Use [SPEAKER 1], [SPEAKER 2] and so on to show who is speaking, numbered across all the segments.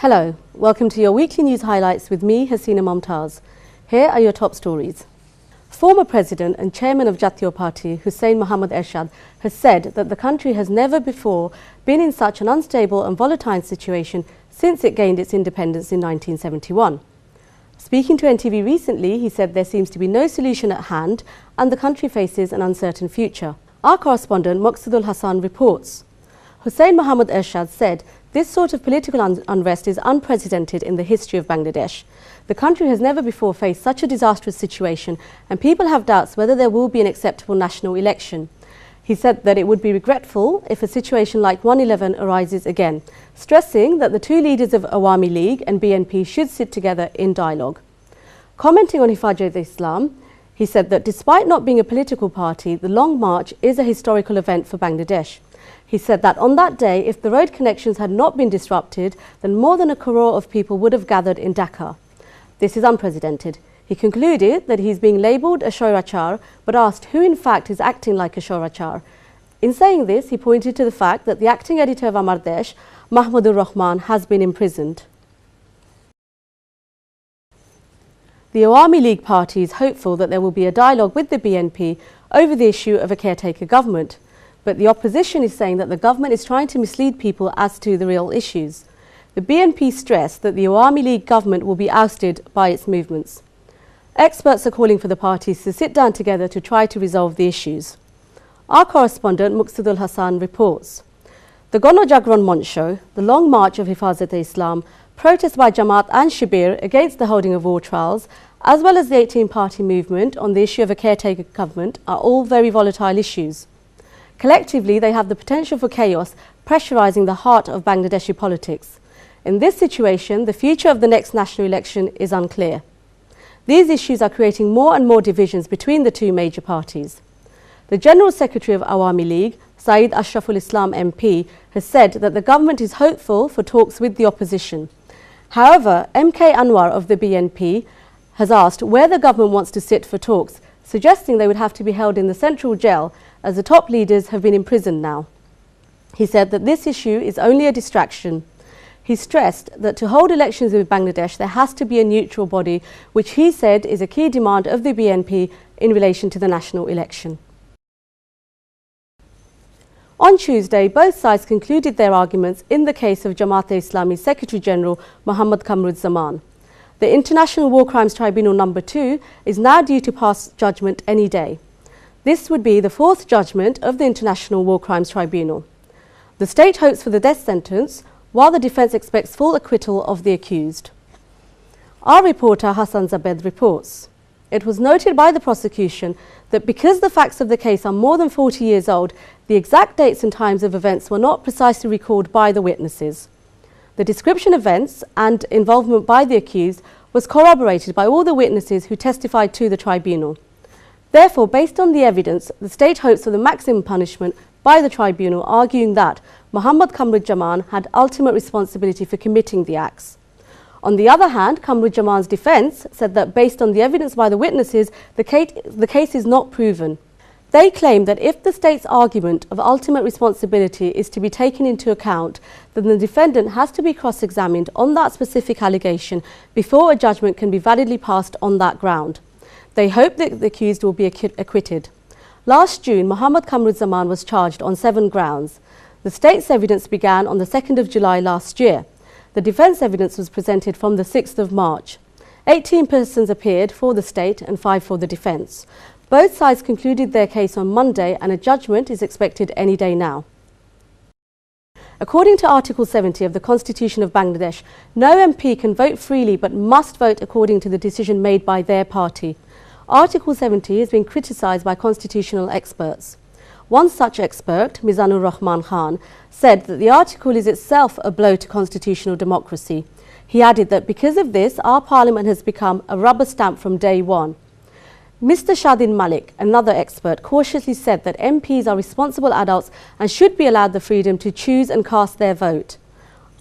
[SPEAKER 1] Hello, welcome to your weekly news highlights with me, Hasina Momtaz. Here are your top stories. Former President and Chairman of Jatiyo Party, Hussein Mohammad Ershad, has said that the country has never before been in such an unstable and volatile situation since it gained its independence in 1971. Speaking to NTV recently, he said there seems to be no solution at hand and the country faces an uncertain future. Our correspondent Maqsoodul Hassan reports. Hussein Mohammad Ershad said this sort of political unrest is unprecedented in the history of Bangladesh. The country has never before faced such a disastrous situation and people have doubts whether there will be an acceptable national election. He said that it would be regretful if a situation like 111 arises again, stressing that the two leaders of Awami League and BNP should sit together in dialogue. Commenting on Highlights200413, he said that despite not being a political party, the Long March is a historical event for Bangladesh. He said that on that day, if the road connections had not been disrupted, then more than a crore of people would have gathered in Dhaka. This is unprecedented. He concluded that he is being labelled a Shoirachar, but asked who in fact is acting like a Shoirachar. In saying this, he pointed to the fact that the acting editor of Amar Desh, Mahmudur Rahman, has been imprisoned. The Awami League party is hopeful that there will be a dialogue with the BNP over the issue of a caretaker government. But the opposition is saying that the government is trying to mislead people as to the real issues. The BNP stressed that the Awami League government will be ousted by its movements. Experts are calling for the parties to sit down together to try to resolve the issues. Our correspondent Maqsoodul Hassan reports. The Gono Jagron Moncho, the Long March of Highlights200413, protests by Jamaat and Shibir against the holding of war trials, as well as the 18-party movement on the issue of a caretaker government, are all very volatile issues. Collectively, they have the potential for chaos, pressurising the heart of Bangladeshi politics. In this situation, the future of the next national election is unclear. These issues are creating more and more divisions between the two major parties. The General Secretary of Awami League, Saeed Ashraful Islam MP, has said that the government is hopeful for talks with the opposition. However, MK Anwar of the BNP has asked where the government wants to sit for talks, suggesting they would have to be held in the central jail as the top leaders have been imprisoned now. He said that this issue is only a distraction. He stressed that to hold elections in Bangladesh, there has to be a neutral body, which he said is a key demand of the BNP in relation to the national election. On Tuesday, both sides concluded their arguments in the case of Jamaat-e-Islami Secretary General Muhammad Kamruzzaman. The International War Crimes Tribunal No. 2 is now due to pass judgment any day. This would be the fourth judgment of the International War Crimes Tribunal. The state hopes for the death sentence, while the defence expects full acquittal of the accused. Our reporter Hassan Zabed reports. It was noted by the prosecution that because the facts of the case are more than 40 years old, the exact dates and times of events were not precisely recalled by the witnesses. The description of events and involvement by the accused was corroborated by all the witnesses who testified to the tribunal. Therefore, based on the evidence, the state hopes for the maximum punishment by the tribunal, arguing that Muhammad Kamruzzaman had ultimate responsibility for committing the acts. On the other hand, Kamruzzaman's defence said that based on the evidence by the witnesses, the case is not proven. They claim that if the state's argument of ultimate responsibility is to be taken into account, then the defendant has to be cross-examined on that specific allegation before a judgment can be validly passed on that ground. They hope that the accused will be acquitted. Last June, Muhammad Kamruzzaman was charged on 7 grounds. The state's evidence began on the 2nd of July last year. The defence evidence was presented from the 6th of March. 18 persons appeared for the state and 5 for the defence. Both sides concluded their case on Monday and a judgment is expected any day now. According to Article 70 of the Constitution of Bangladesh, no MP can vote freely but must vote according to the decision made by their party. Article 70 has been criticised by constitutional experts. One such expert, Mizanur Rahman Khan, said that the article is itself a blow to constitutional democracy. He added that because of this, our parliament has become a rubber stamp from day one. Mr. Shadin Malik, another expert, cautiously said that MPs are responsible adults and should be allowed the freedom to choose and cast their vote.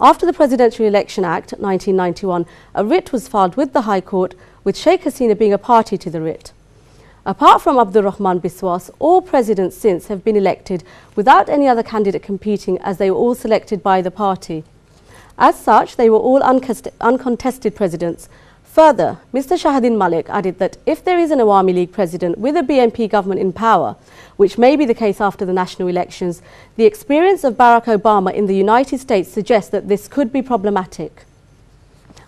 [SPEAKER 1] After the Presidential Election Act 1991, a writ was filed with the High Court, with Sheikh Hasina being a party to the writ. Apart from Abdur Rahman Biswas, all presidents since have been elected without any other candidate competing, as they were all selected by the party. As such, they were all uncontested presidents. Further, Mr. Shahidin Malik added that if there is an Awami League president with a BNP government in power, which may be the case after the national elections, the experience of Barack Obama in the United States suggests that this could be problematic.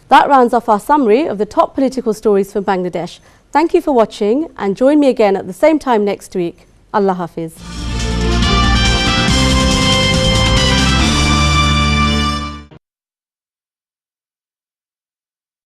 [SPEAKER 1] That rounds off our summary of the top political stories from Bangladesh. Thank you for watching and join me again at the same time next week. Allah Hafiz.